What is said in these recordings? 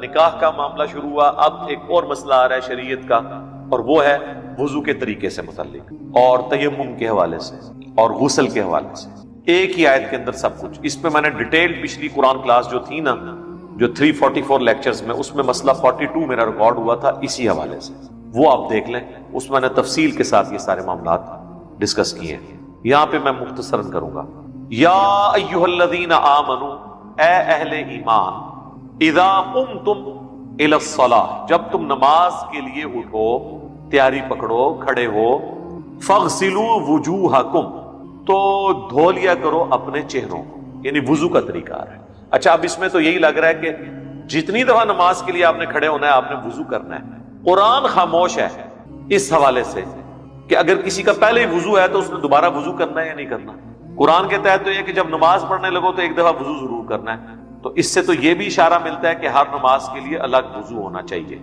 نکاح کا معاملہ شروع ہوا، اب ایک اور مسئلہ آ رہا ہے شریعت کا، اور وہ ہے وضو کے طریقے سے متعلق اور تیمم کے حوالے سے اور غسل کے حوالے سے، ایک ہی آیت کے اندر سب کچھ۔ اس پہ میں نے ڈیٹیل پچھلی قرآن کلاس جو تھی نا، جو 344 لیکچرز میں، اس میں مسئلہ 42 میرا ریکارڈ ہوا تھا اسی حوالے سے، وہ آپ دیکھ لیں، اس میں نے تفصیل کے ساتھ یہ سارے معاملات ڈسکس کیے ہیں۔ یہاں پہ میں مختصراً کروں گا۔ یا ایھا الذین آمنوا، اے اہل ایمان، اذا قمتم الی الصلاۃ، جب تم نماز کے لیے اٹھو، تیاری پکڑو، کھڑے ہو، فاغسلوا وجوہکم، تو دھو لیا کرو اپنے چہروں کو، یعنی وضو کا طریقہ آ رہا ہے۔ اچھا، اب اس میں تو یہی لگ رہا ہے کہ جتنی دفعہ نماز کے لیے آپ نے کھڑے ہونا ہے آپ نے وضو کرنا ہے۔ قرآن خاموش ہے اس حوالے سے کہ اگر کسی کا پہلے ہی وضو ہے تو اس نے دوبارہ وضو کرنا ہے یا نہیں کرنا۔ قرآن کے تحت تو یہ کہ جب نماز پڑھنے لگو تو ایک دفعہ وضو ضرور کرنا ہے، تو اس سے تو یہ بھی اشارہ ملتا ہے کہ ہر نماز کے لیے الگ وضو ہونا چاہیے۔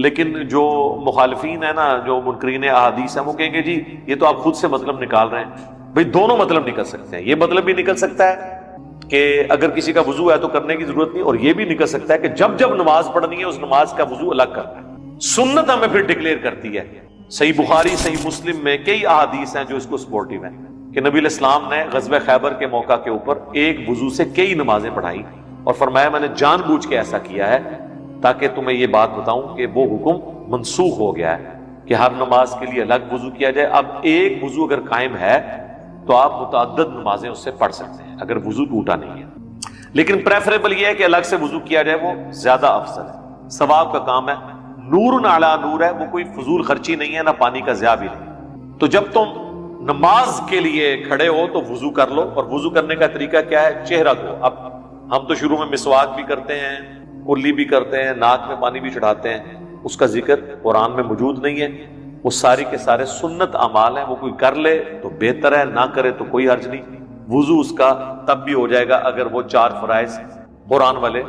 لیکن جو مخالفین ہیں نا، جو منکرین احادیث ہیں، وہ کہیں گے جی یہ تو آپ خود سے مطلب نکال رہے ہیں۔ بھئی دونوں مطلب نکل سکتے ہیں، یہ مطلب بھی نکل سکتا ہے کہ اگر کسی کا وضو ہے تو کرنے کی ضرورت نہیں، اور یہ بھی نکل سکتا ہے کہ جب جب نماز پڑھنی ہے اس نماز کا وضو الگ کرنا ہے۔ سنت ہمیں پھر ڈکلیئر کرتی ہے، صحیح بخاری صحیح مسلم میں کئی احادیث ہیں جو اس کو سپورٹیو ہیں کہ نبی علیہ السلام نے غزوہ خیبر کے موقع کے اوپر ایک وضو سے کئی نمازیں پڑھائی، اور فرمایا میں نے جان بوجھ کے ایسا کیا ہے تاکہ تمہیں یہ بات بتاؤں کہ وہ حکم منسوخ ہو گیا ہے کہ ہر نماز کے لیے الگ وضو کیا جائے۔ اب ایک وضو اگر قائم ہے تو آپ متعدد نمازیں اس سے پڑھ سکتے ہیں اگر وضو ٹوٹا نہیں ہے، لیکن پریفریبل یہ ہے کہ الگ سے وضو کیا جائے، وہ زیادہ افضل ہے، ثواب کا کام ہے، نور علی نور ہے، وہ کوئی فضول خرچی نہیں ہے، نہ پانی کا ضیاع بھی نہیں۔ تو جب تم نماز کے لیے کھڑے ہو تو وضو کر لو، اور وضو کرنے کا طریقہ کیا ہے؟ چہرہ کو، اب ہم تو شروع میں مسواک بھی کرتے ہیں، کلی بھی کرتے ہیں، ناک میں پانی بھی چڑھاتے ہیں، اس کا ذکر قرآن میں موجود نہیں ہے، وہ سارے کے سارے سنت اعمال ہیں، وہ کوئی کر لے تو بہتر ہے، نہ کرے تو کوئی حرج نہیں۔ وضو اس کا تب بھی ہو جائے گا اگر وہ 4 فرائض قرآن والے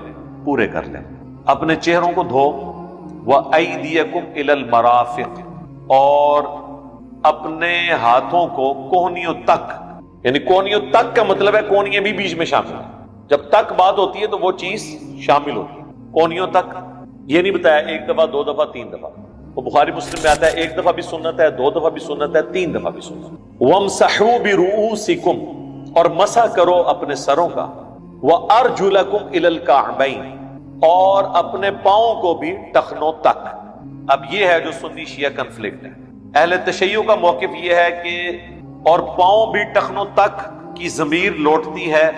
پورے کر لیں۔ اپنے چہروں کو دھو، وَأَيْدِيَكُمْ إِلَى الْمَرَافِقِ، اور اپنے ہاتھوں کو کوہنیوں تک، یعنی کوہنیوں تک کا مطلب ہے کوہنیاں بھی بیچ میں شامل ہیں، جب تک بات ہوتی ہے تو وہ چیز شامل ہوتی ہے۔ کوہنیوں تک یہ نہیں بتایا 1 دفعہ 2 دفعہ 3 دفعہ، وہ بخاری مسلم میں آتا ہے 1 دفعہ بھی سنت ہے، 2 دفعہ بھی سنت ہے، 3 دفعہ بھی سنت ہے۔ وَامْسَحُوا بِرُؤُوسِكُمْ، اور مسح کرو اپنے سروں کا، وَأَرْجُلَكُمْ إِلَى الْكَعْبَيْنِ، اور اپنے پاؤں کو بھی ٹخنوں تک۔ اب یہ ہے جو سنی شیعہ کنفلکٹ ہے۔ اہل تشیع کا موقف یہ ہے کہ اور پاؤں بھی ٹخنوں تک کی ضمیر لوٹتی ہے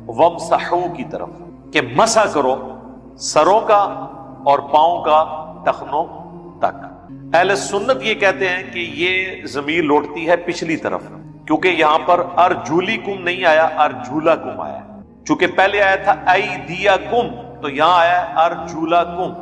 وَامْسَحُوا کی طرف، کہ مسح کرو سروں کا اور پاؤں کا ٹخنوں تک۔ اہل سنت یہ کہتے ہیں کہ یہ ضمیر لوٹتی ہے پچھلی طرف، کیونکہ یہاں پر ارجلکم نہیں آیا، ارجلکم آیا، چونکہ پہلے آیا تھا ایدیکم، تو یہاں آیا ارجلکم۔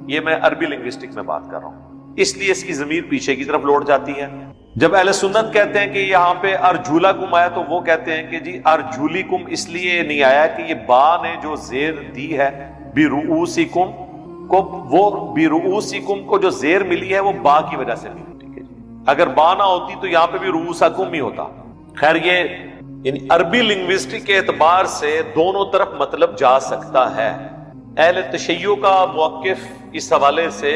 یہ میں عربی لنگوسٹک میں بات کر رہا ہوں، اس لیے اس کی ضمیر پیچھے کی طرف لوٹ جاتی ہے۔ جب اہل سنت کہتے ہیں کہ یہاں پہ ارجلکم آیا تو وہ کہتے ہیں کہ جی ارجلکم اس لیے نہیں آیا کہ یہ با نے جو زیر دی ہے برؤوسکم کو، وہ برؤوسکم کو جو زیر ملی ہے وہ با کی وجہ سے ملی، ٹھیک ہے جی۔ اگر با نہ ہوتی تو یہاں پہ بھی رؤوسکم ہی ہوتا۔ خیر، یہ یعنی عربی لنگوسٹک کے اعتبار سے دونوں طرف مطلب جا سکتا ہے۔ اہل تشیع کا موقف اس حوالے سے،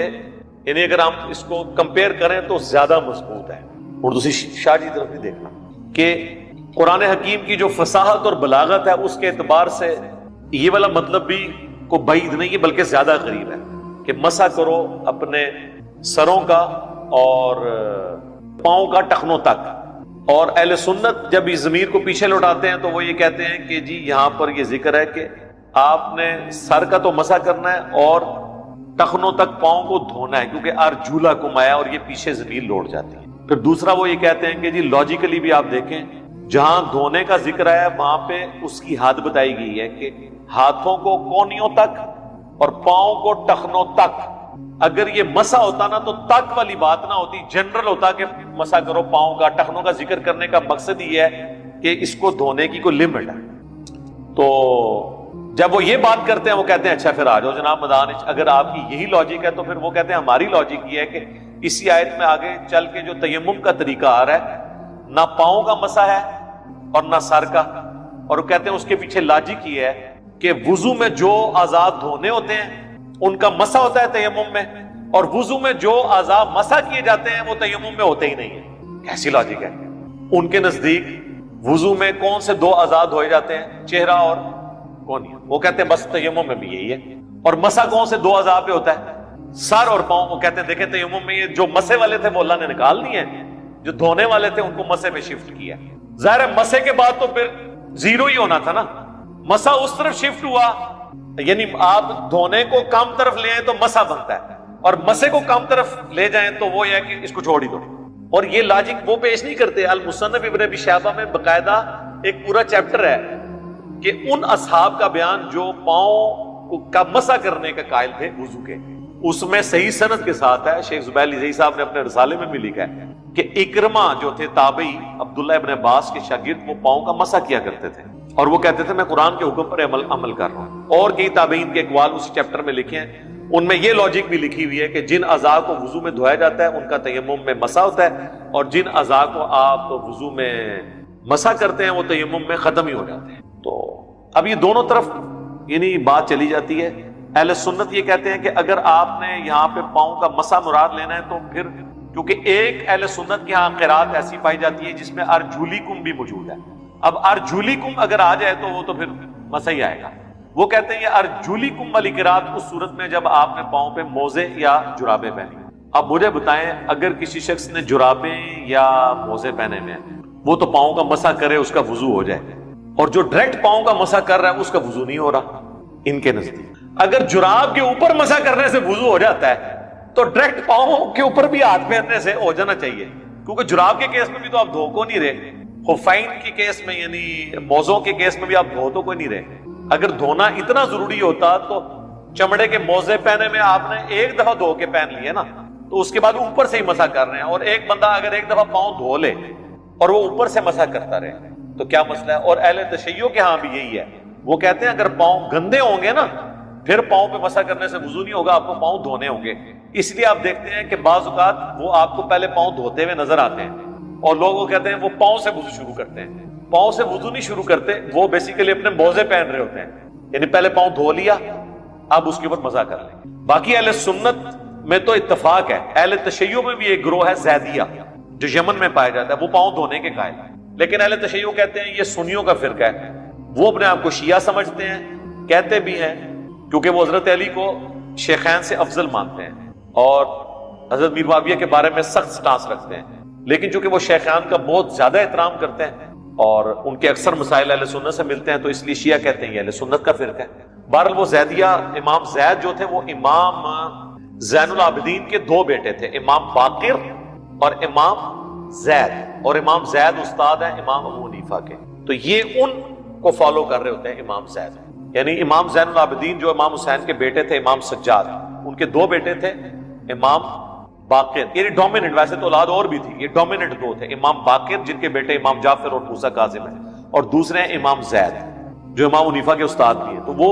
یعنی اگر ہم اس کو کمپیئر کریں تو زیادہ مضبوط ہے، اور دوسری شاہ جی طرف بھی دیکھنا کہ قرآن حکیم کی جو فصاحت اور بلاغت ہے اس کے اعتبار سے یہ والا مطلب بھی کو بعید نہیں ہے، بلکہ زیادہ قریب ہے کہ مسح کرو اپنے سروں کا اور پاؤں کا ٹخنوں تک۔ اور اہل سنت جب اس ضمیر کو پیچھے لوٹاتے ہیں تو وہ یہ کہتے ہیں کہ جی یہاں پر یہ ذکر ہے کہ آپ نے سر کا تو مسح کرنا ہے اور ٹخنوں تک پاؤں کو دھونا ہے، کیونکہ ارجلکم آیا اور یہ پیچھے ضمیر لوٹ جاتی ہے۔ پھر دوسرا وہ یہ کہتے ہیں کہ جی لاجیکلی بھی آپ دیکھیں، جہاں دھونے کا ذکر ہے وہاں پہ اس کی حد بتائی گئی ہے کہ ہاتھوں کو کونیوں تک اور پاؤں کو ٹخنوں تک۔ اگر یہ مسح ہوتا نا تو تک والی بات نہ ہوتی، جنرل ہوتا کہ مسح کرو پاؤں کا۔ ٹخنوں کا ذکر کرنے کا مقصد یہ ہے کہ اس کو دھونے کی کوئی لمٹ ہے۔ تو جب وہ یہ بات کرتے ہیں وہ کہتے ہیں اچھا پھر آ جاؤ جناب مدان، اگر آپ کی یہی لاجک ہے تو پھر وہ کہتے ہیں ہماری لاجک یہ ہے کہ اسی آیت میں آگے چل کے جو تیمم کا طریقہ آ رہا ہے، نہ پاؤں کا مسح ہے اور نہ سر کا، اور وہ کہتے ہیں اس کے پیچھے لاجک یہ ہے کہ وضو میں جو اعضاء دھونے ہوتے ہیں ان کا مسح ہوتا ہے تیمم میں، اور وضو میں جو اعضاء مسح کیے جاتے ہیں وہ تیمم میں ہوتے ہی نہیں ہیں. کیسی لاجک ہے؟ ان کے نزدیک وضو میں کون سے دو اعضاء دھوئے جاتے ہیں؟ چہرہ اور کونیا. وہ کہتے ہیں بس تیمم میں بھی یہی ہے. اور مسح کون سے دو اعضاء پہ ہوتا ہے؟ سر اور پاؤں. وہ کہتے ہیں دیکھیں تیمم میں یہ جو مسح والے تھے وہ اللہ نے نکال دیے ہیں، جو دھونے والے تھے ان کو مسح پہ شفٹ کیا. ظاہر ہے مسح کے بعد تو پھر زیرو ہی ہونا تھا نا. مسح اس طرف شفٹ ہوا، یعنی آپ دھونے کو کم طرف لے آئیں تو مسح بنتا ہے، اور مسح کو کم طرف لے جائیں تو وہ یہ ہے کہ اس کو چھوڑ ہی دو. اور یہ لاجک وہ پیش نہیں کرتے. المصنف ابن ابی شیبہ میں باقاعدہ ایک پورا چیپٹر ہے کہ ان اصحاب کا بیان جو پاؤں کا مسح کرنے کا قائل تھے وضو کے. اس میں صحیح سند کے ساتھ ہے، شیخ زبیر علی صاحب نے اپنے رسالے میں بھی لکھا ہے کہ اکرمہ جو تھے تابعی عبداللہ ابن عباس کے شاگرد، وہ پاؤں کا مسح کیا کرتے تھے اور وہ کہتے تھے میں قرآن کے حکم پر عمل کر رہا ہوں. اور کئی تابعین کے اقوال اس چیپٹر میں لکھے ہیں، ان میں یہ لاجک بھی لکھی ہوئی ہے کہ جن اعضاء کو وضو میں دھویا جاتا ہے ان کا تیمم میں مسح ہوتا ہے، اور جن اعضاء کو آپ وضو میں مسح کرتے ہیں وہ تیمم میں ختم ہی ہو جاتے ہیں. تو اب یہ دونوں طرف یعنی بات چلی جاتی ہے. اہل سنت یہ کہتے ہیں کہ اگر آپ نے یہاں پہ پاؤں کا مسح مراد لینا ہے تو پھر کیونکہ ایک اہل سنت کی یہاں قرات ایسی پائی جاتی ہے جس میں ارجولیکم بھی موجود ہے. اب ارجولیکم اگر آ جائے تو وہ تو پھر مسح ہی آئے گا. وہ کہتے ہیں یہ ارجولیکم والی قرات اس صورت میں جب آپ نے پاؤں پہ موزے یا جرابیں پہنی. اب مجھے بتائیں اگر کسی شخص نے جرابیں یا موزے پہنے ہوئے ہیں وہ تو پاؤں کا مسح کرے اس کا وضو ہو جائے، اور جو ڈائریکٹ پاؤں کا مسح کر رہا ہے اس کا وضو نہیں ہو رہا. ان کے نزدیک اگر جراب کے اوپر مسح کرنے سے وضو ہو جاتا ہے تو ڈائریکٹ پاؤں کے اوپر بھی ہاتھ پھیرنے سے ہو جانا چاہیے، کیونکہ جراب کے کیس میں بھی تو آپ دھو کو نہیں رہے، خفین کے کیس میں یعنی موزوں کے کیس میں بھی آپ دھو تو کوئی نہیں رہے. اگر دھونا اتنا ضروری ہوتا تو چمڑے کے موزے پہنے میں آپ نے ایک دفعہ دھو کے پہن لیے نا، تو اس کے بعد اوپر سے ہی مسح کر رہے ہیں. اور ایک بندہ اگر ایک دفعہ پاؤں دھو لے اور وہ اوپر سے مسح کرتا رہے تو کیا مسئلہ ہے؟ اور اہل تشیع کے ہاں بھی یہی ہے، وہ کہتے ہیں اگر پاؤں گندے ہوں گے نا پھر پاؤں پہ مسح کرنے سے وضو نہیں ہوگا، آپ کو پاؤں دھونے ہوں گے. اس لیے آپ دیکھتے ہیں کہ بعض اوقات وہ آپ کو پہلے پاؤں دھوتے ہوئے نظر آتے ہیں اور لوگ وہ کہتے ہیں وہ پاؤں سے وضو شروع کرتے ہیں. پاؤں سے وضو نہیں شروع کرتے، وہ بیسیکلی اپنے موزے پہن رہے ہوتے ہیں، یعنی پہلے پاؤں دھو لیا اب اس کے اوپر مسح کر لیں. باقی اہل سنت میں تو اتفاق ہے. اہل تشیع میں بھی ایک گروہ ہے زیدیہ جو یمن میں پایا جاتا ہے، وہ پاؤں دھونے کے قائل ہیں. لیکن اہل تشیع کہتے ہیں یہ سنیوں کا فرقہ ہے، وہ اپنے آپ کو شیعہ سمجھتے ہیں، کہتے بھی ہیں کیونکہ وہ حضرت علی کو شیخین سے افضل مانتے ہیں اور حضرت میر معاویہ کے بارے میں سخت سٹانس رکھتے ہیں. لیکن چونکہ وہ شیخان کا بہت زیادہ احترام کرتے ہیں اور ان کے اکثر مسائل اہل سنت سے ملتے ہیں تو اس لیے شیعہ کہتے ہیں یہ اہل سنت کا فرقہ ہے. بہرحال وہ زیدیہ، امام زید جو تھے وہ امام زین العابدین کے دو بیٹے تھے، امام باقر اور امام زید، اور امام زید استاد ہیں امام ابو حنیفہ کے. تو یہ ان کو فالو کر رہے ہوتے ہیں امام زید، یعنی امام زین العابدین جو امام حسین کے بیٹے تھے امام سجاد، ان کے دو بیٹے تھے امام باقر، یعنی ڈومیننٹ، ویسے تو اولاد اور بھی تھی، یہ ڈومیننٹ دو تھے، امام باقر جن کے بیٹے امام جعفر اور موسیٰ کاظم ہیں، اور دوسرے ہیں امام زید جو امام حنیفہ کے استاد بھی ہیں. تو وہ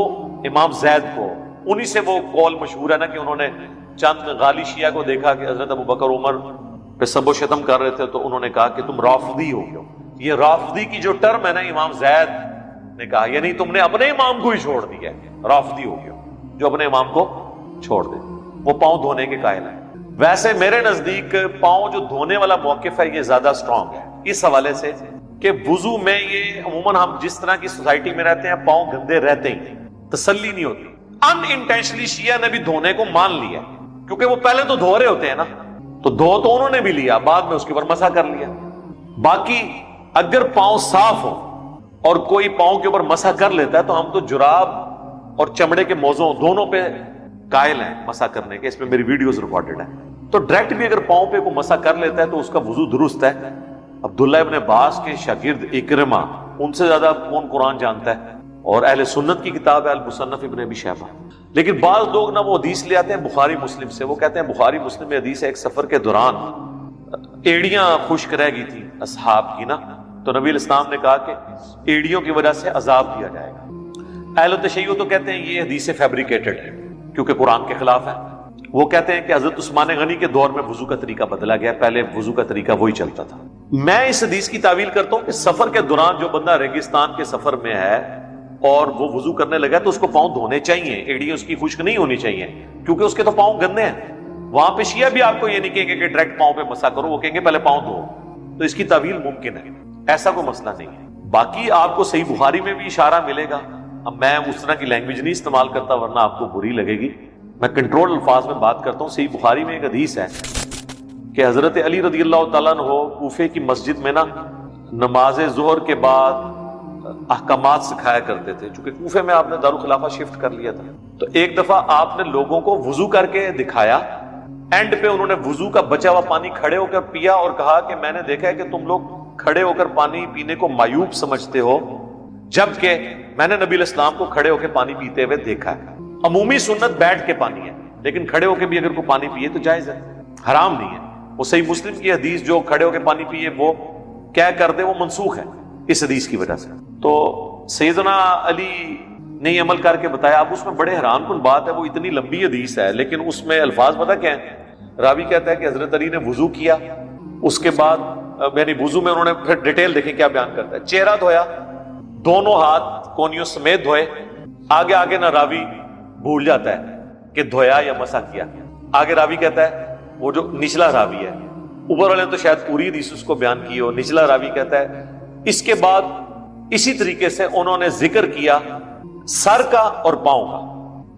امام زید کو انہی سے وہ قول مشہور ہے نا کہ انہوں نے چند غالی شیعہ کو دیکھا کہ حضرت ابو بکر عمر پہ سب و شتم کر رہے تھے تو انہوں نے کہا کہ تم رافضی ہو گئے. یہ رافضی کی جو ٹرم ہے نا امام زید نے کہا یعنی تم نے اپنے امام کو ہی چھوڑ دیا ہے، رافضی ہو گئے جو اپنے امام کو چھوڑ دے. وہ پاؤں دھونے کے قائل ہیں. ویسے میرے نزدیک پاؤں جو دھونے والا موقف ہے یہ زیادہ سٹرونگ ہے اس حوالے سے کہ وضو میں یہ عموماً ہم جس طرح کی سوسائٹی میں رہتے ہیں پاؤں گندے رہتے ہی تسلی نہیں ہوتی. ان انٹینشنلی شیعہ نے بھی دھونے کو مان لیا کیونکہ وہ پہلے تو دھو رہے ہوتے ہیں نا، تو دھو تو انہوں نے بھی لیا، بعد میں اس کے اوپر مسح کر لیا. باقی اگر پاؤں صاف ہو اور کوئی پاؤں کے اوپر مسح کر لیتا ہے تو ہم تو جراب اور چمڑے کے موزوں دونوں پہ قائل ہیں مسح کرنے کے، اس میں میری ویڈیوز ریکارڈڈ ہیں. تو ڈائریکٹ بھی اگر پاؤں پہ کوئی مسح کر لیتا ہے تو اس کا وضو درست ہے. عبداللہ ابن عباس کے شاگرد اکرمہ، ان سے زیادہ کون قرآن جانتا ہے، اور اہل سنت کی کتاب ہے المصنف ابن ابی شیبہ. لیکن بعض لوگ نا وہ حدیث لے آتے ہیں بخاری مسلم سے، وہ کہتے ہیں بخاری مسلم میں حدیث ہے ایک سفر کے دوران ایڑیاں خشک رہ گئی تھی اصحاب کی نا، تو نبی الاسلام نے کہا کہ ایڑیوں کی وجہ سے عذاب دیا جائے گا. اہل تشیع تو کہتے ہیں یہ حدیث فیبریکیٹڈ ہے کیونکہ قرآن کے خلاف ہے. وہ کہتے ہیں کہ حضرت عثمان غنی کے دور میں وضو کا طریقہ بدلا گیا، پہلے وضو کا طریقہ وہی چلتا تھا. میں اس حدیث کی تعویل کرتا ہوں کہ سفر کے دوران جو بندہ ریگستان کے سفر میں ہے اور وہ وضو کرنے لگا تو اس کو پاؤں دھونے چاہیے، ایڑیاں اس کی خشک نہیں ہونی چاہیے کیونکہ اس کے تو پاؤں گندے ہیں. وہاں پہ شیعہ بھی آپ کو یہ نہیں کہیں گے کہ ڈائریکٹ پاؤں پہ مسا کرو، وہ کہیں گے پہلے پاؤں دھو. تو اس کی تعویل ممکن ہے، ایسا کوئی مسئلہ نہیں ہے. باقی آپ کو صحیح بخاری میں بھی اشارہ ملے گا. اب میں اس طرح کی لینگویج نہیں استعمال کرتا ورنہ آپ کو بری لگے گی، میں کنٹرول الفاظ میں بات کرتا ہوں. صحیح بخاری میں ایک حدیث ہے کہ حضرت علی رضی اللہ تعالیٰ عنہ کوفے کی مسجد میں نا نماز ظہر کے بعد احکامات سکھایا کرتے تھے. چونکہ کوفے میں آپ نے دارالخلافہ شفٹ کر لیا تھا تو ایک دفعہ آپ نے لوگوں کو وضو کر کے دکھایا. اینڈ پہ انہوں نے وضو کا بچا ہوا پانی کھڑے ہو کر پیا اور کہا کہ میں نے دیکھا ہے کہ تم لوگ کھڑے ہو کر پانی پینے کو معیوب سمجھتے ہو، جبکہ میں نے نبی علیہ السلام کو کھڑے ہو کے پانی پیتے ہوئے دیکھا ہے. عمومی سنت بیٹھ کے پانی ہے، لیکن کھڑے ہو کے بھی اگر کوئی پانی پیے تو جائز ہے، حرام نہیں ہے. وہ صحیح مسلم کی حدیث جو کھڑے ہو کے پانی پیے وہ کیا کر دے وہ منسوخ ہے اس حدیث کی وجہ سے. تو سیدنا علی نے یہ عمل کر کے بتایا. اب اس میں بڑے حیران کن بات ہے، وہ اتنی لمبی حدیث ہے لیکن اس میں الفاظ پتہ کیا ہے؟ راوی کہتا ہے کہ حضرت علی نے وضو کیا، اس کے بعد یعنی وضو میں انہوں نے پھر ڈیٹیل دیکھیں کیا بیان کرتا ہے. چہرہ دھویا، دونوں ہاتھ کونیوں سمیت دھوئے. آگے آگے نہ راوی بھول جاتا ہے کہ دھویا یا مسح کیا. آگے راوی کہتا ہے، وہ جو نچلا راوی ہے، اوپر والے نے تو شاید پوری حدیث اس کو بیان کی ہو، نچلا راوی کہتا ہے اس کے بعد اسی طریقے سے انہوں نے ذکر کیا سر کا اور پاؤں کا.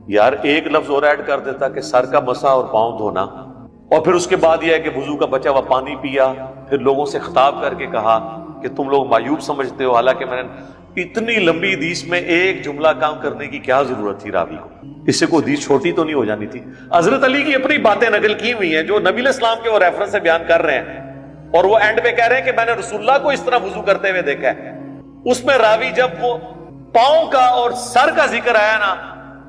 یار ایک لفظ اور ایڈ کر دیتا کہ سر کا مسح اور پاؤں دھونا، اور پھر اس کے بعد یہ ہے کہ وضو کا بچا ہوا پانی پیا. پھر لوگوں سے خطاب کر کے کہا کہ تم لوگ معیوب سمجھتے ہو، حالانکہ میں نے اتنی لمبی حدیث میں ایک جملہ کام کرنے کی کیا ضرورت تھی راوی کو؟ اس سے کوئی حدیث چھوٹی تو نہیں ہو جانی تھی. حضرت علی کی اپنی باتیں نقل کی ہوئی ہیں جو نبی علیہ السلام کے وہ ریفرنس سے بیان کر رہے ہیں، اور وہ اینڈ پہ کہہ رہے ہیں کہ میں نے رسول اللہ کو اس طرح وضو کرتے ہوئے دیکھا ہے. اس میں راوی جب وہ پاؤں کا اور سر کا ذکر آیا نا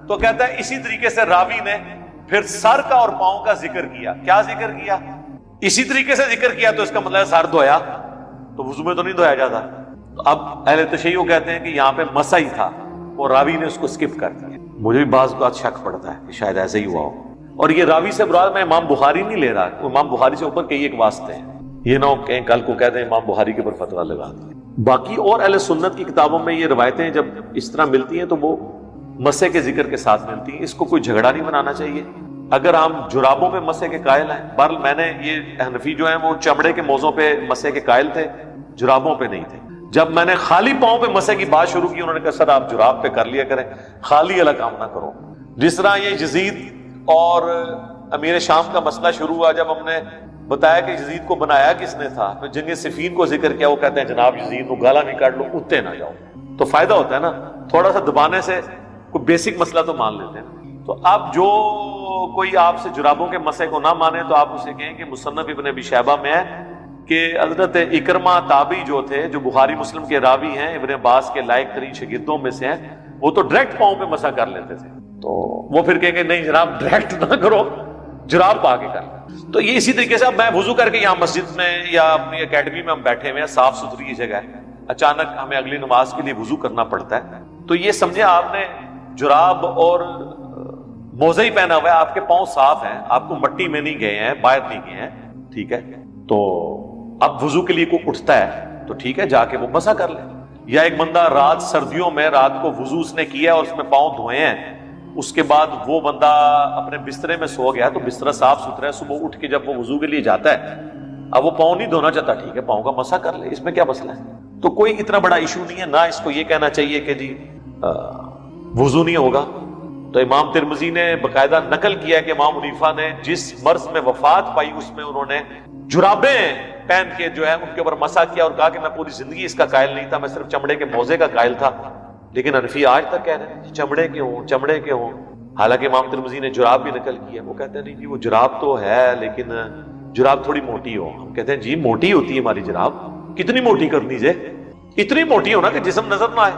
تو کہتا ہے اسی طریقے سے راوی نے پھر سر کا اور پاؤں کا ذکر کیا. کیا ذکر کیا؟ اسی طریقے سے ذکر کیا تو اس کا مطلب ہے سر دھویا تو وضو میں تو نہیں دھویا جاتا. اب اہل تشیع کہتے ہیں کہ یہاں پہ مسح ہی تھا اور راوی نے اس کو سکپ کر دیا. مجھے بھی بعض بات شک پڑتا ہے کہ شاید ایسے ہی ہوا ہو. اور یہ راوی سے مراد میں امام بخاری نہیں لے رہا، امام بخاری سے اوپر کئی ایک واسطے ہیں، یہ نہ ہو کہیں کل کو کہتے ہیں امام بخاری کے اوپر فتویٰ لگا دیا. باقی اور اہل سنت کی کتابوں میں یہ روایتیں جب اس طرح ملتی ہیں تو وہ مسح کے ذکر کے ساتھ ملتی ہیں. اس کو کوئی جھگڑا نہیں بنانا چاہیے. اگر ہم جرابوں پہ مسح کے قائل ہیں، بہرحال میں نے یہ حنفی جو ہیں وہ چمڑے کے موزوں پہ مسح کے قائل تھے، جرابوں پہ نہیں تھے. جب میں نے خالی پاؤں پہ مسح کی بات شروع کی انہوں نے کہا سر آپ جراب پہ کر لیا کریں، خالی والا کام نہ کرو. جس طرح یہ یزید اور امیر شام کا مسئلہ شروع ہوا، جب ہم نے بتایا کہ یزید کو بنایا کس نے تھا، پھر جنگ صفین کو ذکر کیا، وہ کہتے ہیں جناب یزید کو گالا بھی کاٹ لو اتنے نہ جاؤ. تو فائدہ ہوتا ہے نا تھوڑا سا دبانے سے، کوئی بیسک مسئلہ تو مان لیتے ہیں. تو اب جو کوئی آپ سے جرابوں کے مسح کو نہ مانے تو آپ اسے کہیں کہ مصنف ابن ابی شیبہ میں ہے کہ حضرت اکرمہ تابعی جو تھے، جو بخاری مسلم کے راوی ہیں، ابن عباس کے لائق ترین شاگردوں میں سے ہیں، وہ تو ڈائریکٹ پاؤں پہ مسح کر لیتے تھے. تو وہ پھر کہیں گے نہیں جناب ڈائریکٹ نہ کرو، جراب پا کے کر. تو یہ اسی طریقے سے اب میں وضو کر کے یہاں مسجد میں یا اپنی اکیڈمی میں ہم بیٹھے ہوئے ہیں، صاف ستھری جگہ ہے، اچانک ہمیں اگلی نماز کے لیے وضو کرنا پڑتا ہے. تو یہ سمجھے آپ نے جراب اور موزہ ہی پہنا ہوا ہے، آپ کے پاؤں صاف ہیں، آپ کو مٹی میں نہیں گئے ہیں، باہر نہیں گئے ہیں، ٹھیک ہے. تو اب وضو کے لیے کوئی اٹھتا ہے تو ٹھیک ہے جا کے وہ مسح کر لے. یا ایک بندہ رات سردیوں میں رات کو وضو اس نے کیا اور اس میں پاؤں دھوئے ہیں، اس کے بعد وہ بندہ اپنے بسترے میں سو گیا تو بسترا صاف ستھرا ہے، صبح اٹھ کے جب وہ وضو کے لیے جاتا ہے اب وہ پاؤں نہیں دھونا چاہتا، ٹھیک ہے پاؤں کا مسح کر لے، اس میں کیا مسئلہ ہے. تو کوئی اتنا بڑا ایشو نہیں ہے. نہ اس کو یہ کہنا چاہیے کہ جی وضو نہیں ہوگا. تو امام ترمذی نے باقاعدہ نقل کیا کہ امام حنیفہ نے جس مرض میں وفات پائی اس میں انہوں نے جرابیں پہن کے جو ہے ان کے اوپر مسح کیا اور کہا کہ میں پوری زندگی اس کا قائل نہیں تھا، میں صرف چمڑے کے موزے کا قائل تھا. لیکن حنفی آج تک کہہ رہے ہیں چمڑے کے ہوں، چمڑے کے ہوں. حالانکہ امام ترمذی نے جراب بھی نقل کی ہے، وہ کہتے ہیں نہیں جی وہ جراب تو ہے لیکن جراب تھوڑی موٹی ہو. ہم کہتے ہیں جی موٹی ہوتی ہے ہماری جراب، کتنی موٹی کرنی جے، اتنی موٹی ہو نا کہ جسم نظر نہ آئے.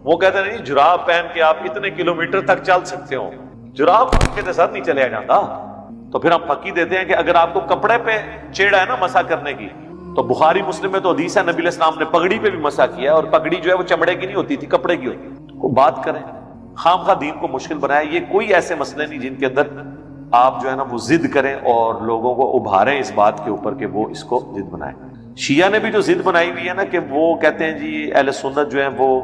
وہ کہتے ہیں نہیں جراب پہن کے آپ اتنے کلومیٹر تک چل سکتے ہو، جراب کے ساتھ نہیں چلے جاتا. تو پھر ہم پکی دیتے ہیں کہ اگر آپ کو کپڑے پہ چیڑا ہے نا مسح کرنے کی، تو بخاری مسلم میں تو حدیث ہے نبی علیہ السلام نے پگڑی پہ بھی مسح کیا، اور پگڑی جو ہے وہ چمڑے کی نہیں ہوتی تھی، کپڑے کی ہوتی تھی. کو بات کریں خام خواہ دین کو مشکل بنایا. یہ کوئی ایسے مسئلے نہیں جن کے اندر آپ جو ہے نا وہ ضد کریں اور لوگوں کو ابھاریں اس بات کے اوپر کہ وہ اس کو ضد بنائیں. شیعہ نے بھی جو ضد بنائی ہوئی ہے نا کہ وہ کہتے ہیں جی اہل سنت جو ہیں وہ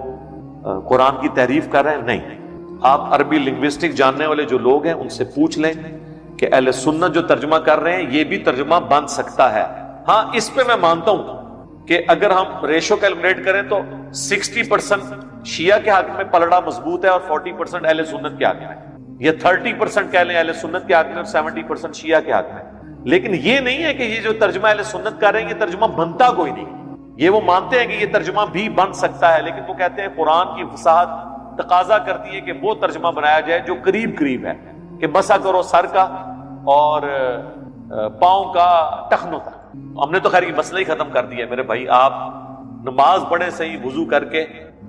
قرآن کی تحریف کر رہے ہیں؟ نہیں. آپ عربی لنگوسٹک جاننے والے جو لوگ ہیں ان سے پوچھ لیں کہ اہل سنت جو ترجمہ کر رہے ہیں یہ بھی ترجمہ بن سکتا ہے. ہاں اس پہ میں مانتا ہوں کہ اگر ہم ریشو کیلکولیٹ کریں تو 60% شیعہ کے حق میں پلڑا مضبوط ہے اور 40% اہل سنت کے حق میں، یا 30% کہہ لیں اہل سنت کے حق میں اور 70% شیعہ کے حق میں. لیکن یہ نہیں ہے کہ یہ جو ترجمہ اہل سنت کر رہے ہیں یہ ترجمہ بنتا کوئی نہیں. یہ وہ مانتے ہیں کہ یہ ترجمہ بھی بن سکتا ہے، لیکن وہ کہتے ہیں قرآن کی فصاحت تقاضا کرتی ہے کہ وہ ترجمہ بنایا جائے جو قریب قریب ہے، کہ مسا کرو سر کا اور پاؤں کا ٹخنوں تک. ہم نے تو خیر یہ مسئلہ ہی ختم کر دیا ہے میرے بھائی. آپ نماز پڑھیں صحیح وضو کر کے،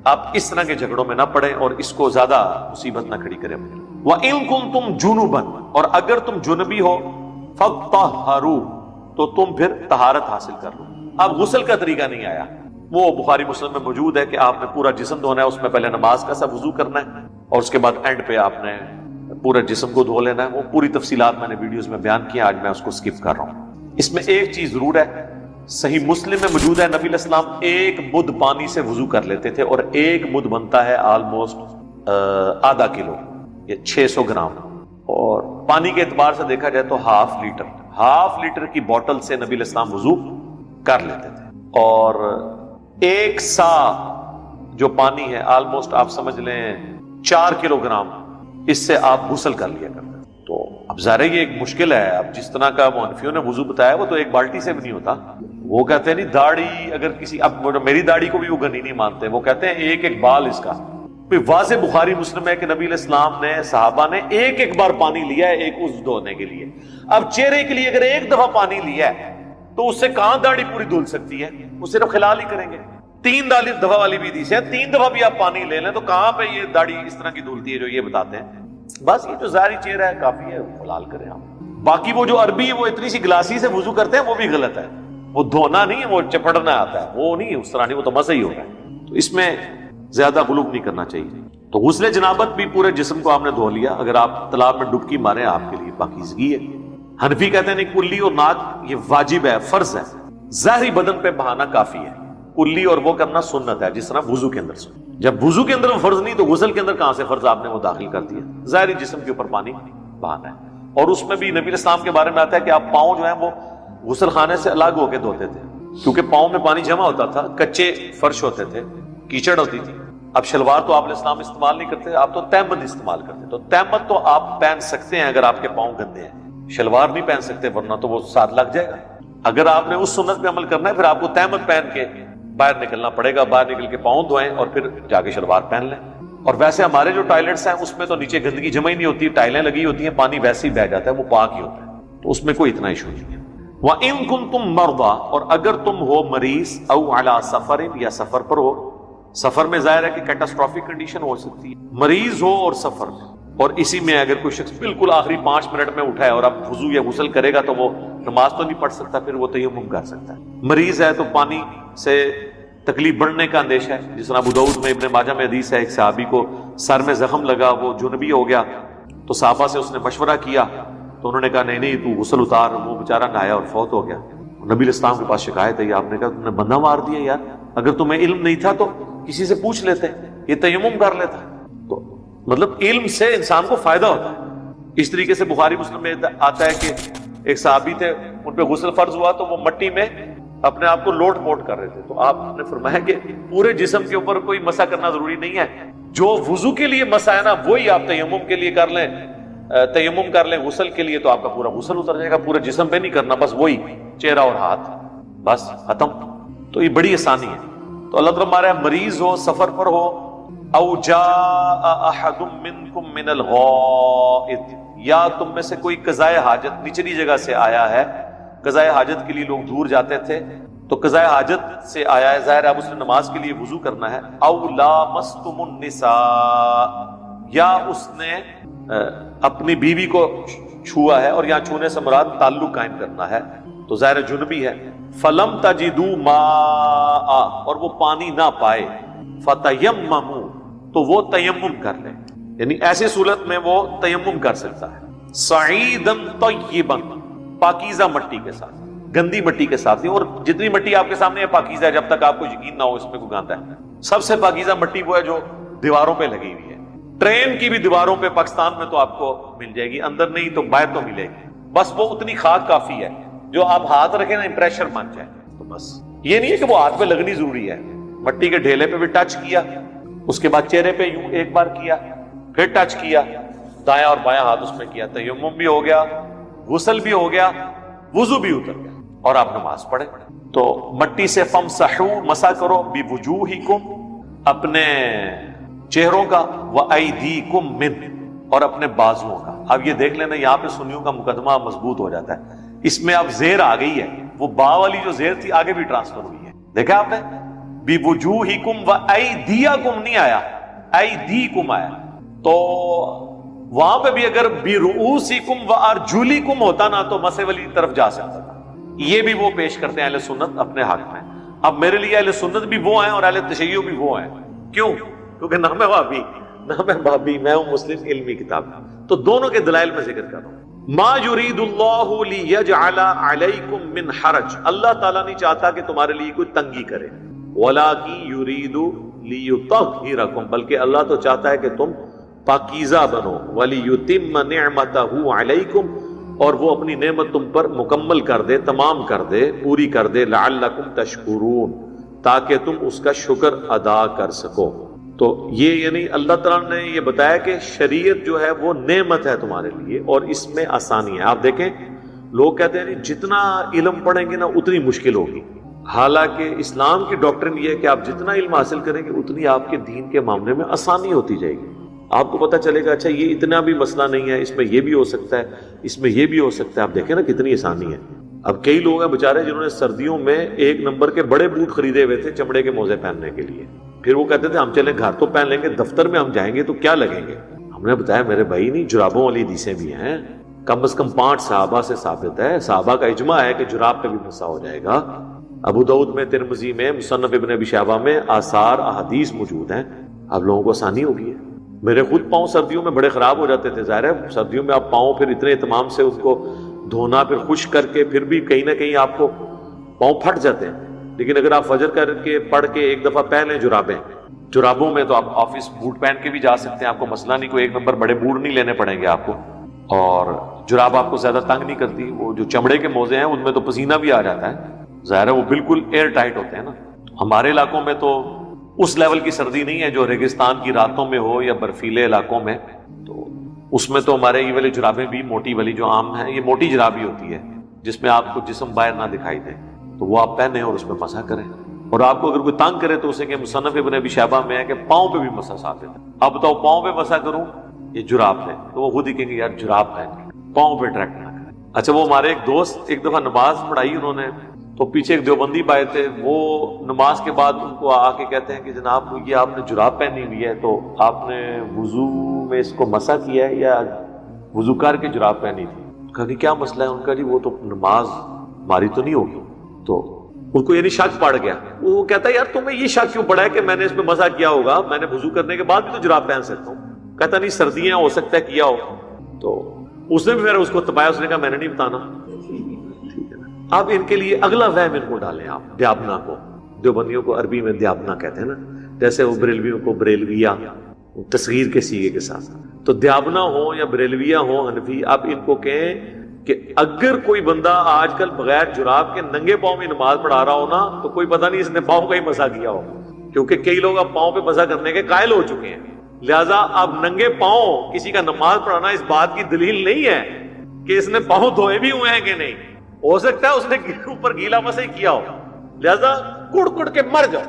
آپ اس طرح کے جھگڑوں میں نہ پڑیں اور اس کو زیادہ مصیبت نہ کھڑی کریں. وَإِن كُنتُمْ جُنُبًا، اور اگر تم جنبی ہو، فَطَّهَّرُوا، تو تم پھر طہارت حاصل کر لو. اب غسل کا طریقہ نہیں آیا، وہ بخاری مسلم میں موجود ہے کہ آپ نے پورا جسم دھونا ہے، اس میں پہلے نماز کا سا وضو کرنا ہے اور اس کے بعد اینڈ پہ آپ نے پورے جسم کو دھو لینا ہے. وہ پوری تفصیلات میں نے ویڈیوز میں بیان کی، آج میں اس کو سکپ کر رہا ہوں. اس میں ایک چیز ضرور ہے، صحیح مسلم میں موجود ہے نبی علیہ السلام ایک مد پانی سے وضو کر لیتے تھے، اور ایک مد بنتا ہے آلموسٹ آدھا کلو یا 600 گرام، اور پانی کے اعتبار سے دیکھا جائے تو ہاف لیٹر کی بوٹل سے نبی علیہ السلام وضو کر لیتے تھے. اور ایک سا جو پانی ہے آلموسٹ آپ سمجھ لیں 4 کلو گرام، اس سے آپ غسل کر لیا کرتے. تو اب ظاہر یہ ایک مشکل ہے. اب جس طرح کا محنفیوں نے وضو بتایا وہ تو ایک بالٹی سے بھی نہیں ہوتا. وہ کہتے ہیں نہیں داڑھی اگر کسی، اب میری داڑھی کو بھی وہ گنی نہیں مانتے، وہ کہتے ہیں ایک ایک بال اس کا. واضح بخاری مسلم ہے کہ نبی علیہ السلام نے صحابہ نے ایک بار پانی لیا ہے ایک عضو دھونے کے لیے. اب چہرے کے لیے اگر ایک دفعہ پانی لیا ہے تو اس سے کہاں داڑھی پوری دھل سکتی ہے؟ وہ صرف خلال ہی کریں گے. 3 دفعہ والی بھی حدیث ہے، 3 دفعہ بھی آپ پانی لے لیں تو کہاں پہ یہ داڑھی اس طرح کی دھلتی ہے جو یہ بتاتے ہیں. بس یہ جو ظاہری چہرہ ہے کافی ہے، خلال کریں آپ. باقی وہ جو عربی وہ اتنی سی گلاسسی سے وضو کرتے ہیں وہ بھی غلط ہے. وہ دھونا نہیں، وہ چپڑنا آتا ہے، وہ نہیں اس طرح نہیں، وہ تو مزہ ہی ہوتا ہے. تو اس میں زیادہ غلوب نہیں کرنا چاہیے. تو غسل جنابت بھی پورے جسم کو آپ نے دھو لیا. اگر آپ تالاب میں ڈبکی ماریں آپ کے لیے پاکیزگی ہے. حنفی کہتے ہیں نہیں، کلی اور ناک یہ واجب ہے، فرض ہے. ظاہری بدن پہ بہانا کافی ہے. کلی اور وہ کرنا سنت ہے، جس طرح وضو کے اندر سنت. جب وضو کے اندر وہ فرض نہیں تو غسل کے اندر کہاں سے فرض آپ نے وہ داخل کر دیا. ظاہری جسم کے اوپر پانی بہانا ہے. اور اس میں بھی نبی علیہ السلام کے بارے میں آتا ہے کہ آپ پاؤں جو ہیں وہ غسل خانے سے الگ ہو کے دھوتے تھے، کیونکہ پاؤں میں پانی جمع ہوتا تھا، کچے فرش ہوتے تھے، کیچڑ ہوتی تھی. اب شلوار تو آپ علیہ السلام استعمال نہیں کرتے، آپ تو تہمد استعمال کرتے. تو تہمد تو آپ پہن سکتے ہیں اگر آپ کے پاؤں گندے ہیں، شلوار نہیں پہن سکتے ورنہ تو وہ ساتھ لگ جائے گا. اگر آپ نے اس سنت پہ عمل کرنا ہے پھر آپ کو تہمد پہن کے باہر نکلنا پڑے گا. باہر نکل کے پاؤں دھوئیں اور پھر جا کے شلوار پہن لیں. اور ویسے ہمارے جو ٹوائلٹس ہیں اس میں تو نیچے گندگی جمع ہی نہیں ہوتی، ٹائلیں لگی ہوتی ہیں، پانی ویسے ہی بہ جاتا ہے، وہ پاک ہی ہوتا ہے، تو اس میں کوئی اتنا ایشو نہیں ہے. وَإِن كُنتُم مَرْضَىٰ، اور اگر تم ہو مریض، او عَلَىٰ سَفَرٍ، یا سفر پر ہو. سفر میں ظاہر ہے کہ کیٹاسٹرافک کنڈیشن ہو سکتی ہے، مریض ہو اور سفر میں. اور اسی میں اگر کوئی شخص بالکل آخری 5 منٹ میں اٹھا ہے اور اب وضو یا غسل کرے گا تو وہ نماز تو نہیں پڑھ سکتا، پھر وہ تیمم کر سکتا ہے. مریض ہے تو پانی سے تکلیف بڑھنے کا اندیشہ ہے، جس طرح ابو داؤد میں ابن ماجہ میں حدیث ہے ایک صحابی کو سر میں زخم لگا، وہ جنبی ہو گیا، تو صحابہ سے اس نے مشورہ کیا تو انہوں نے کہا نہیں تو غسل اتار. وہ بیچارہ نہایا اور فوت ہو گیا. نبی علیہ السلام کے پاس شکایت ہے، آپ نے کہا تم نے بندہ مار دیا یار، اگر تمہیں علم نہیں تھا تو کسی سے پوچھ لیتے، یہ تیمم کر لیتا. تو مطلب علم سے انسان کو فائدہ ہوتا ہے. اس طریقے سے بخاری مسلم میں آتا ہے کہ ایک صحابی تھے، ان پہ غسل فرض ہوا تو وہ مٹی میں اپنے آپ کو لوٹ پوٹ کر رہے تھے. تو آپ نے فرمایا کہ پورے جسم کے اوپر کوئی مسح کرنا ضروری نہیں ہے، جو وضو کے لیے مسح ہے نا وہی آپ تیمم کے لیے کر لیں. تیمم کر لیں غسل کے لیے تو آپ کا پورا غسل اتر جائے گا. پورے جسم پہ نہیں کرنا، بس وہی چہرہ اور ہاتھ، بس ختم. تو یہ بڑی آسانی ہے. تو اللہ تعالیٰ ہمارا مریض ہو، سفر پر ہو، او جاء احد منکم من الغائط، یا تم میں سے کوئی قضائے حاجت نچلی جگہ سے آیا ہے. قضائے حاجت کے لیے لوگ دور جاتے تھے، تو قضائے حاجت سے آیا ہے، ظاہر ہے اب اس نے نماز کے لیے وضو کرنا ہے. او لامستم النساء، یا اس نے اپنی بیوی کو چھوا ہے، اور یہاں چھونے سے مراد تعلق قائم کرنا ہے، تو ظاہر جنبی ہے. فلم تجدوا ماء، اور وہ پانی نہ پائے، فتیمموا، تو وہ تیمم کر لیں. یعنی ایسی صورت میں وہ تیمم کر سکتا ہے. صعیدا طیبا، پاکیزہ مٹی کے ساتھ، گندی مٹی کے ساتھ نہیں. اور جتنی مٹی آپ کے سامنے ہے پاکیزہ ہے، جب تک آپ کو یقین نہ ہو اس میں کوئی گاندہ ہے. سب سے پاکیزہ مٹی وہ ہے جو دیواروں پہ لگی ہوئی ہے. ٹرین کی بھی دیواروں پہ پاکستان میں تو آپ کو مل جائے گی, اندر نہیں تو باہر تو ملے گی. بس وہ اتنی خاک کافی ہے جو آپ ہاتھ رکھیں نا امپریشر بن جائے. تو بس یہ نہیں ہے کہ وہ ہاتھ پہ لگنی ضروری ہے. مٹی کے ڈھیلے پہ بھی ٹچ کیا, اس کے بعد چہرے پہ یوں ایک بار کیا, پھر ٹچ کیا, دایاں اور بایاں ہاتھ اس میں کیا, تیمم بھی ہو گیا, غسل بھی ہو گیا, وضو بھی اتر گیا, اور آپ نماز پڑھے. تو مٹی سے فمسحوا, مسح کرو, بوجوہکم, اپنے چہروں کا, وایدیکم من, اور اپنے بازوؤں کا. اب یہ دیکھ لینا یہاں پہ سنیوں کا مقدمہ مضبوط ہو جاتا ہے. اس میں اب زیر آ گئی ہے, وہ با والی جو زیر تھی آگے بھی ٹرانسفر ہوئی ہے. دیکھا آپ نے, بوجوہکم وایدیکم نہیں آیا, ایدیکم آیا. تو وہاں پہ بھی اگر برؤوسکم وارجلکم ہوتا نا تو مسح والی طرف جا سکتا تھا. یہ بھی وہ پیش کرتے ہیں اہل سنت اپنے حق میں. اب میرے لیے اہل سنت بھی وہ ہیں اور اہل تشیع بھی وہ ہیں. کیوں؟ کیونکہ نہ میں وہابی نہ میں بھابی, میں ہوں مسلم علمی کتاب. تو دونوں کے دلائل میں ذکر کر رہا ہوں. ما یرید اللہ لیجعل علیکم من حرج, اللہ تعالیٰ نہیں چاہتا کہ تمہارے لیے کوئی تنگی کرے. ولکن یرید لیطہرکم, بلکہ اللہ تو چاہتا ہے کہ تم پاکیزہ بنو. ولیتم نعمتہ علیکم, اور وہ اپنی نعمت تم پر مکمل کر دے, تمام کر دے, پوری کر دے. لعلکم تشکرون, تاکہ تم اس کا شکر ادا کر سکو. تو یہ یعنی اللہ تعالیٰ نے یہ بتایا کہ شریعت جو ہے وہ نعمت ہے تمہارے لیے اور اس میں آسانی ہے. آپ دیکھیں لوگ کہتے ہیں جتنا علم پڑھیں گے نا اتنی مشکل ہوگی. حالانکہ اسلام کی ڈاکٹرن یہ ہے کہ آپ جتنا علم حاصل کریں گے اتنی آپ کے دین کے معاملے میں آسانی ہوتی جائے گی. آپ کو پتہ چلے گا اچھا یہ اتنا بھی مسئلہ نہیں ہے, اس میں یہ بھی ہو سکتا ہے, اس میں یہ بھی ہو سکتا ہے. آپ دیکھیں نا کتنی آسانی ہے. اب کئی لوگ ہیں بیچارے جنہوں نے سردیوں میں 1 نمبر کے بڑے بوٹ خریدے ہوئے تھے چمڑے کے موزے پہننے کے لیے. پھر وہ کہتے تھے ہم چلیں گھر تو پہن لیں گے, دفتر میں ہم جائیں گے تو کیا لگیں گے. ہم نے بتایا میرے بھائی نہیں, جرابوں والی حدیثیں بھی ہیں, کم از کم 5 صحابہ سے ثابت ہے. صحابہ کا اجماع ہے کہ جراب پہ بھی مسح ہو جائے گا. ابو داؤد میں, ترمذی میں, مصنف ابن ابی شیبہ میں آثار احادیث موجود ہیں. اب لوگوں کو آسانی ہوگی ہے. میرے خود پاؤں سردیوں میں بڑے خراب ہو جاتے تھے. ظاہر ہے سردیوں میں آپ پاؤں پھر اتنے اہتمام سے اس کو دھونا, پھر خشک کر کے, پھر بھی کہیں نہ کہیں آپ کو پاؤں پھٹ جاتے ہیں. لیکن اگر آپ فجر کر کے پڑھ کے ایک دفعہ پہن لیں جرابوں میں تو آپ آفس بوٹ پہن کے بھی جا سکتے ہیں. آپ کو مسئلہ نہیں, کوئی 1 نمبر بڑے بوٹ نہیں لینے پڑیں گے آپ کو. اور جراب آپ کو زیادہ تنگ نہیں کرتی. وہ جو چمڑے کے موزے ہیں ان میں تو پسینہ بھی آ جاتا ہے. ظاہر ہے وہ بالکل ایئر ٹائٹ ہوتے ہیں نا. ہمارے علاقوں میں تو اس لیول کی سردی نہیں ہے جو ریگستان کی راتوں میں ہو یا برفیلے علاقوں میں. تو اس میں تو ہمارے یہ والی جرابیں بھی موٹی والی جو عام ہیں, یہ موٹی جراب ہی ہوتی ہے جس میں آپ کو جسم باہر نہ دکھائی دے, تو وہ آپ پہنیں اور اس میں مسح کریں. اور آپ کو اگر کوئی تنگ کرے تو اسے کہ مصنف ابن ابی شیبہ میں ہے کہ پاؤں پہ بھی مسح ثابت ہے. اب بتاؤ پاؤں پہ مسح کروں یہ جراب ہے, تو وہ خود ہی کہیں گے یار جراب پہن کے پاؤں پہ ٹریک نہ کریں. اچھا وہ ہمارے ایک دوست ایک دفعہ نماز پڑھائی انہوں نے, تو پیچھے ایک دیوبندی بھائی تھے, وہ نماز کے بعد ان کو آ کے کہتے ہیں کہ جناب یہ آپ نے جراب پہنی ہوئی ہے تو آپ نے وضو میں اس کو مسح کیا ہے یا وضو کر کے جراب پہنی تھی؟ کہا کہ کیا مسئلہ ہے؟ ان کا جی وہ تو نماز ہماری تو نہیں ہوگی. تو ان کو یعنی شک پڑ گیا. وہ کہتا ہے یار تمہیں یہ شک کیوں پڑا ہے کہ میں نے اس پہ مسح کیا ہوگا, میں نے وضو کرنے کے بعد بھی تو جراب پہن سکتا ہوں. کہتا نہیں سردیاں ہو سکتا ہے کیا ہو. تو اس نے بھی پھر اس کو تپایا, اس نے کہا میں نے نہیں بتانا. آپ ان کے لیے اگلا وہم ان کو ڈالیں, آپ دیابنا کو, دیوبندیوں کو عربی میں دیابنا کہتے ہیں نا, جیسے وہ بریلویوں کو بریلویہ تصغیر کے سیغے کے ساتھ. تو دیابنا ہو یا بریلویہ ہو حنفی, آپ ان کو کہیں کہ اگر کوئی بندہ آج کل بغیر جراب کے ننگے پاؤں میں نماز پڑھا رہا ہو نا, تو کوئی پتہ نہیں اس نے پاؤں کا ہی مسح کیا ہو, کیونکہ کئی لوگ اب پاؤں پہ مسح کرنے کے قائل ہو چکے ہیں. لہٰذا اب ننگے پاؤں کسی کا نماز پڑھانا اس بات کی دلیل نہیں ہے کہ اس نے پاؤں دھوئے بھی ہوئے ہیں کہ نہیں. ہو سکتا ہے اس نے اوپر گیلا مسح کیا ہو, لہذا کڑ کڑ کے مر جاؤ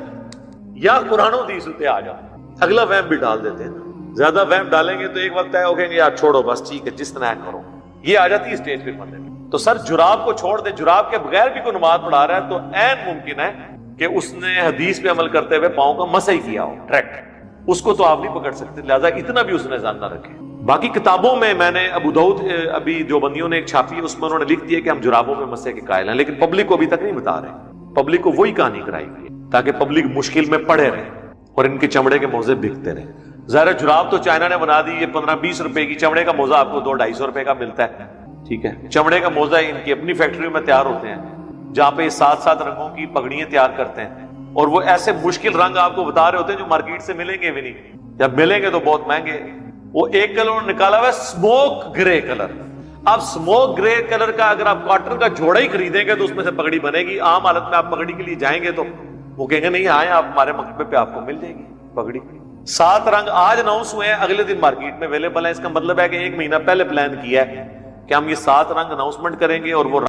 یا قرآن و حدیث پہ آ جاؤ. اگلا وہم بھی ڈال دیتے ہیں نا. زیادہ وہم ڈالیں گے تو ایک وقت ہو گے یار چھوڑو بس ٹھیک ہے جس طرح کرو, یہ آ جاتی ہے اسٹیج پہ بندے میں. تو سر جراب کو چھوڑ دے, جراب کے بغیر بھی کوئی نماز پڑھا رہا ہے تو عین ممکن ہے کہ اس نے حدیث پہ عمل کرتے ہوئے پاؤں کا مسح ہی کیا ہو ڈائریکٹ, اس کو تو آپ نہیں پکڑ سکتے. لہٰذا اتنا بھی اس نے ذہن نہ رکھے. باقی کتابوں میں نے ابو داؤد ابھی جو بندیوں نے ایک چھاپی ہے اس میں انہوں نے لکھ دیا کہ ہم جرابوں میں مسح کے قائل ہیں, لیکن پبلک کو ابھی تک نہیں بتا رہے. پبلک کو وہی کہانی کرائی گئی تاکہ پبلک مشکل میں پڑے رہے اور ان کے چمڑے کے موزے بکتے رہے. ظاہر جراب تو چائنا نے بنا دی, یہ 15-20 روپے کی, چمڑے کا موزہ آپ کو 200-250 روپے کا ملتا ہے. ٹھیک ہے, چمڑے کا موزہ ان کی اپنی فیکٹریوں میں تیار ہوتے ہیں جہاں پہ 7 رنگوں کی پگڑیاں تیار کرتے ہیں. اور وہ ایسے مشکل رنگ آپ کو بتا رہے ہوتے ہیں جو مارکیٹ سے ملیں گے بھی نہیں، جب ملیں گے تو بہت مہنگے۔ وہ ایک کلر نکالا ہوا ہے اسموک گرے کلر۔ اب اسموک گرے کلر کا اگر آپ کاٹن کا جوڑا ہی خریدیں گے تو اس میں سے پگڑی بنے گی۔ عام حالت میں آپ پگڑی کے لیے جائیں گے تو وہ کہیں گے نہیں آئیں آپ ہمارے مکتبے پہ، آپ کو مل جائے گی پگڑی۔ 7 رنگ آج اناؤنس ہوئے ہیں، اگلے دن مارکیٹ میں اویلیبل ہیں۔ اس کا مطلب ہے کہ 1 مہینہ پہلے پلان کیا ہے کہ ہم یہ 7 رنگ اناؤنسمنٹ کریں گے، اور وہ